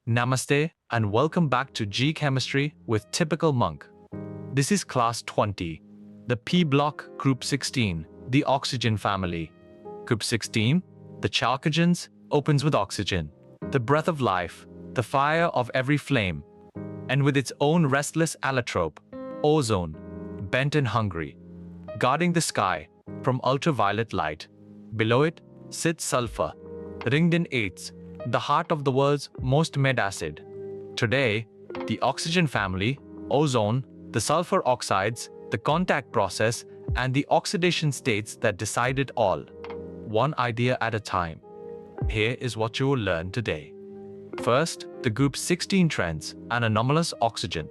Namaste and welcome back to JEE Chemistry with Typical Monk. This is class 20, the P block, group 16, the oxygen family. Group 16, the chalcogens, opens with oxygen, the breath of life, the fire of every flame, and with its own restless allotrope, ozone, bent and hungry, guarding the sky from ultraviolet light. Below it sits sulfur, ringed in eighths, the heart of the world's most med acid. Today, the oxygen family, ozone, the sulfur oxides, the contact process, and the oxidation states that decide it all. One idea at a time. Here is what you will learn today. First, the group 16 trends and anomalous oxygen.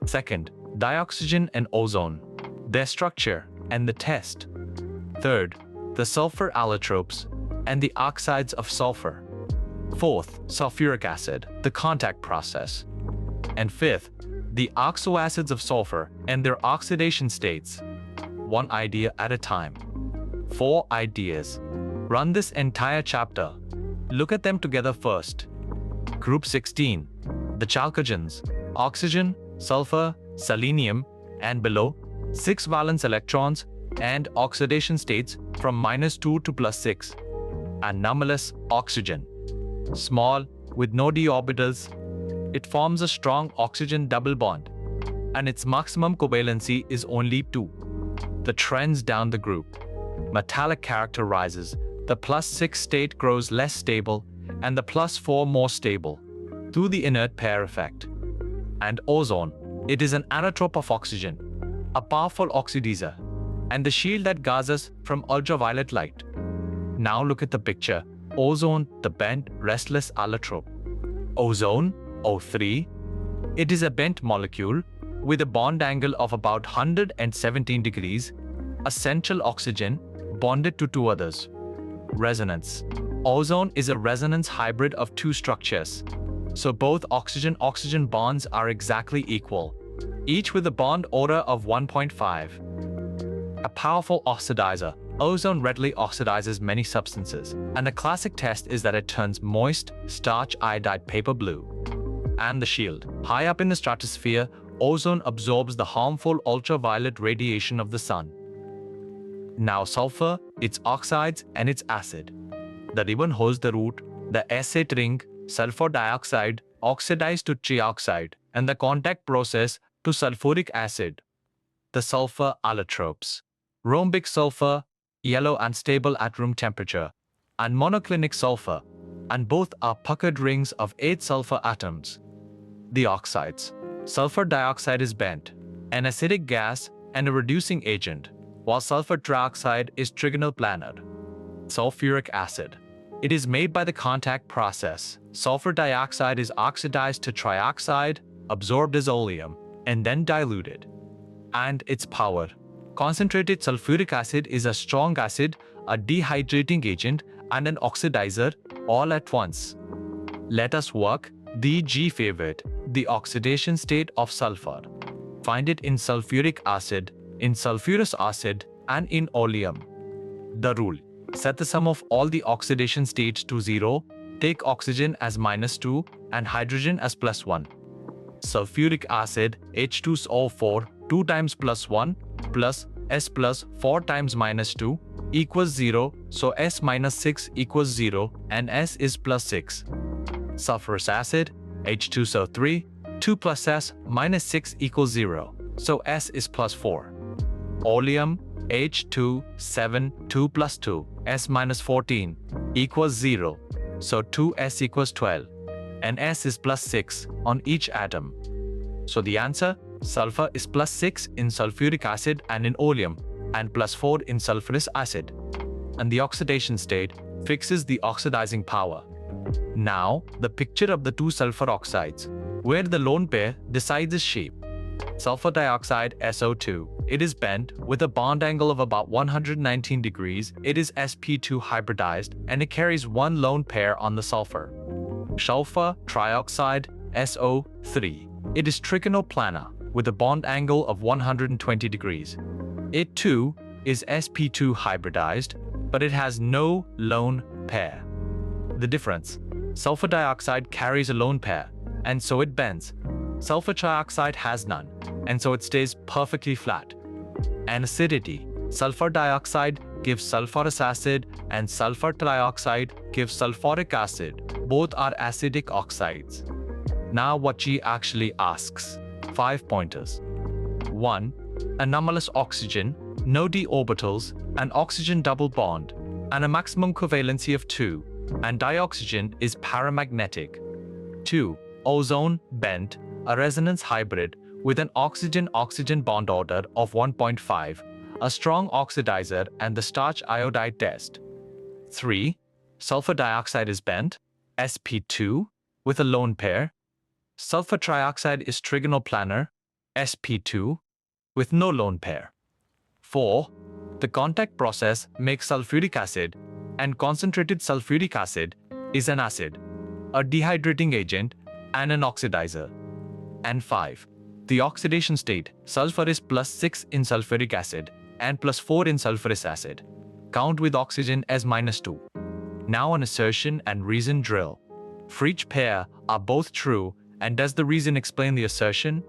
Second, dioxygen and ozone, their structure and the test. Third, the sulfur allotropes and the oxides of sulfur. Fourth, sulfuric acid, the contact process. And fifth, the oxoacids of sulfur and their oxidation states. One idea at a time. 4 ideas. Run this entire chapter. Look at them together first. Group 16, the chalcogens, oxygen, sulfur, selenium, and below, 6 valence electrons and oxidation states from -2 to +6. Anomalous oxygen. Small, with no d orbitals, it forms a strong oxygen double bond, and its maximum covalency is only 2. The trends down the group. Metallic character rises, the +6 state grows less stable, and the +4 more stable, through the inert pair effect. And ozone, it is an allotrope of oxygen, a powerful oxidizer, and the shield that guards us from ultraviolet light. Now look at the picture. Ozone, the bent, restless allotrope. Ozone, O3, it is a bent molecule with a bond angle of about 117 degrees, a central oxygen bonded to 2 others. Resonance. Ozone is a resonance hybrid of 2 structures, so both oxygen-oxygen bonds are exactly equal, each with a bond order of 1.5. A powerful oxidizer. Ozone readily oxidizes many substances, and a classic test is that it turns moist, starch-iodide paper blue. And the shield. High up in the stratosphere, ozone absorbs the harmful ultraviolet radiation of the sun. Now sulfur, its oxides, and its acid. The ribbon holds the root, the acid ring, sulfur dioxide, oxidized to trioxide, and the contact process to sulfuric acid. The sulfur allotropes. Rhombic sulfur, yellow and stable at room temperature, and monoclinic sulfur, and both are puckered rings of 8 sulfur atoms. The oxides. Sulfur dioxide is bent, an acidic gas and a reducing agent, while sulfur trioxide is trigonal planar. Sulfuric acid. It is made by the contact process. Sulfur dioxide is oxidized to trioxide, absorbed as oleum, and then diluted. And its power. Concentrated sulfuric acid is a strong acid, a dehydrating agent, and an oxidizer, all at once. Let us work the G favorite, the oxidation state of sulfur. Find it in sulfuric acid, in sulfurous acid, and in oleum. The rule. Set the sum of all the oxidation states to 0, take oxygen as -2 and hydrogen as +1. Sulfuric acid, H2SO4, 2 times +1, plus S plus 4 times -2 equals 0, so S minus 6 equals 0, and S is +6. Sulfurous acid, H2SO3, 2 plus S minus 6 equals 0, so S is +4. Oleum, H2, 2 plus 2, S minus 14 equals 0, so 2S equals 12, and S is +6 on each atom. So the answer, sulfur is +6 in sulfuric acid and in oleum, and +4 in sulfurous acid. And the oxidation state fixes the oxidizing power. Now, the picture of the 2 sulfur oxides, where the lone pair decides its shape. Sulfur dioxide, SO2. It is bent with a bond angle of about 119 degrees. It is sp2 hybridized, and it carries 1 lone pair on the sulfur. Sulfur trioxide, SO3. It is trigonoplanar, with a bond angle of 120 degrees. It too is sp2 hybridized, but it has no lone pair. The difference. Sulfur dioxide carries a lone pair, and so it bends. Sulfur trioxide has none, and so it stays perfectly flat. And acidity. Sulfur dioxide gives sulfurous acid, and sulfur trioxide gives sulphuric acid. Both are acidic oxides. Now what JEE actually asks. 5 pointers. 1. Anomalous oxygen, no d orbitals, an oxygen double bond, and a maximum covalency of 2, and dioxygen is paramagnetic. 2. Ozone, bent, a resonance hybrid with an oxygen-oxygen bond order of 1.5, a strong oxidizer, and the starch iodide test. 3. Sulfur dioxide is bent, sp2, with a lone pair. Sulfur trioxide is trigonal planar, sp2, with no lone pair. 4. The contact process makes sulfuric acid, and concentrated sulfuric acid is an acid, a dehydrating agent, and an oxidizer. And 5. The oxidation state, sulfur is +6 in sulfuric acid and +4 in sulfurous acid. Count with oxygen as -2. Now an assertion and reason drill. For each pair, are both true, and does the reason explain the assertion?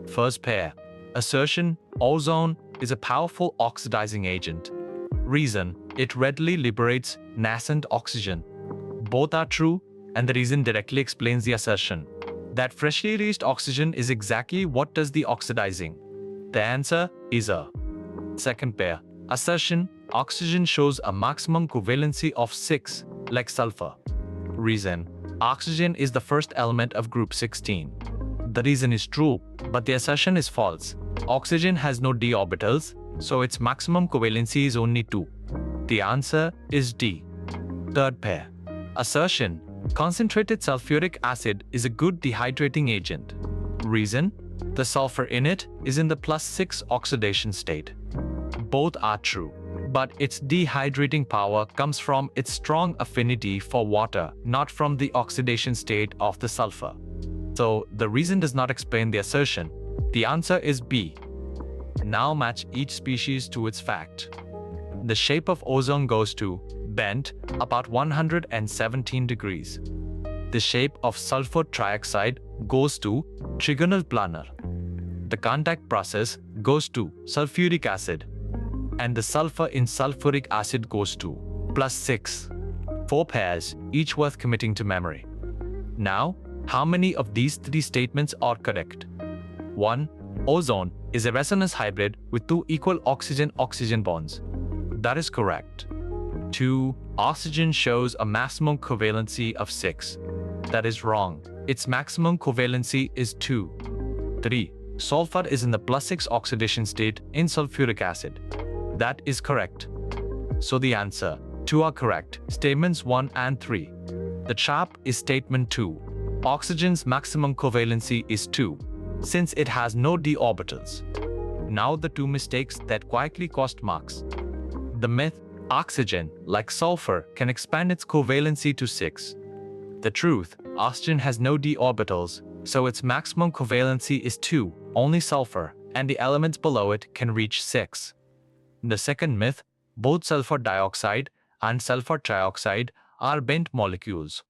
First pair. Assertion, ozone is a powerful oxidizing agent. Reason, it readily liberates nascent oxygen. Both are true, and the reason directly explains the assertion. That freshly released oxygen is exactly what does the oxidizing. The answer is A. Second pair. Assertion, oxygen shows a maximum covalency of 6, like sulfur. Reason, oxygen is the first element of group 16. The reason is true, but the assertion is false. Oxygen has no d orbitals, so its maximum covalency is only 2. The answer is D. Third pair. Assertion, concentrated sulfuric acid is a good dehydrating agent. Reason, the sulfur in it is in the +6 oxidation state. Both are true, but its dehydrating power comes from its strong affinity for water, not from the oxidation state of the sulfur. So, the reason does not explain the assertion. The answer is B. Now match each species to its fact. The shape of ozone goes to bent about 117 degrees. The shape of sulfur trioxide goes to trigonal planar. The contact process goes to sulfuric acid, and the sulfur in sulfuric acid goes to +6. 4 pairs, each worth committing to memory. Now, how many of these 3 statements are correct? 1. Ozone is a resonance hybrid with 2 equal oxygen-oxygen bonds. That is correct. 2. Oxygen shows a maximum covalency of 6. That is wrong. Its maximum covalency is 2. 3. Sulfur is in the +6 oxidation state in sulfuric acid. That is correct. So the answer, 2 are correct. Statements 1 and 3. The trap is statement 2. Oxygen's maximum covalency is 2, since it has no d orbitals. Now the 2 mistakes that quietly cost marks. The myth, oxygen, like sulfur, can expand its covalency to 6. The truth, oxygen has no d orbitals, so its maximum covalency is 2, only sulfur, and the elements below it can reach 6. The second myth, both sulfur dioxide and sulfur trioxide are bent molecules.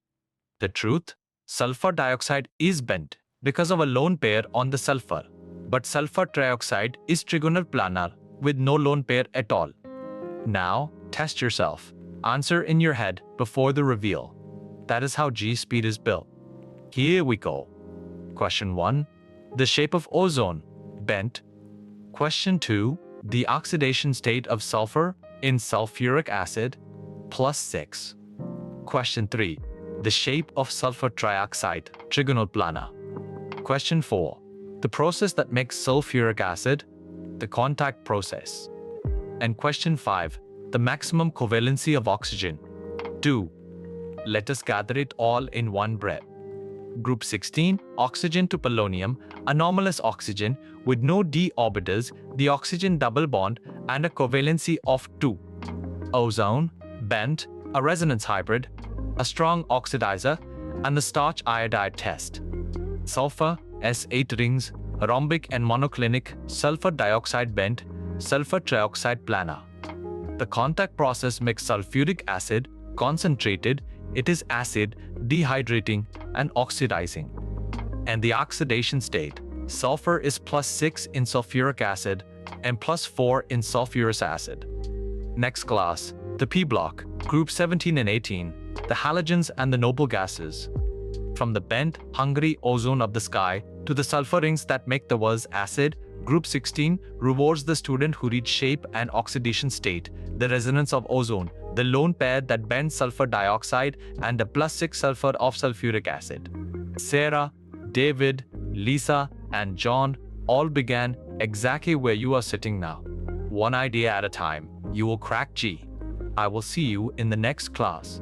The truth, sulfur dioxide is bent because of a lone pair on the sulfur, but sulfur trioxide is trigonal planar with no lone pair at all. Now, test yourself. Answer in your head before the reveal. That is how JEE speed is built. Here we go. Question 1. The shape of ozone, bent. Question 2. The oxidation state of sulfur in sulfuric acid, +6. Question 3. The shape of sulfur trioxide, trigonal planar. Question 4. The process that makes sulfuric acid, the contact process. And question 5. The maximum covalency of oxygen. 2. Let us gather it all in one breath. Group 16, oxygen to polonium, anomalous oxygen with no d orbitals, the oxygen double bond, and a covalency of 2. Ozone, bent, a resonance hybrid, a strong oxidizer, and the starch iodide test. Sulfur, S8 rings, rhombic and monoclinic, sulfur dioxide bent, sulfur trioxide planar. The contact process makes sulfuric acid, concentrated, It is acid, dehydrating, and oxidizing. And the oxidation state, sulfur is +6 in sulfuric acid and +4 in sulfurous acid. Next class, the P block, group 17 and 18, the halogens and the noble gases. From the bent, hungry ozone of the sky to the sulfur rings that make the world's acid, group 16 rewards the student who reads shape and oxidation state, the resonance of ozone, the lone pair that bends sulfur dioxide, and the +6 sulfur of sulfuric acid. Sarah, David, Lisa, and John all began exactly where you are sitting now. One idea at a time, you will crack JEE. I will see you in the next class.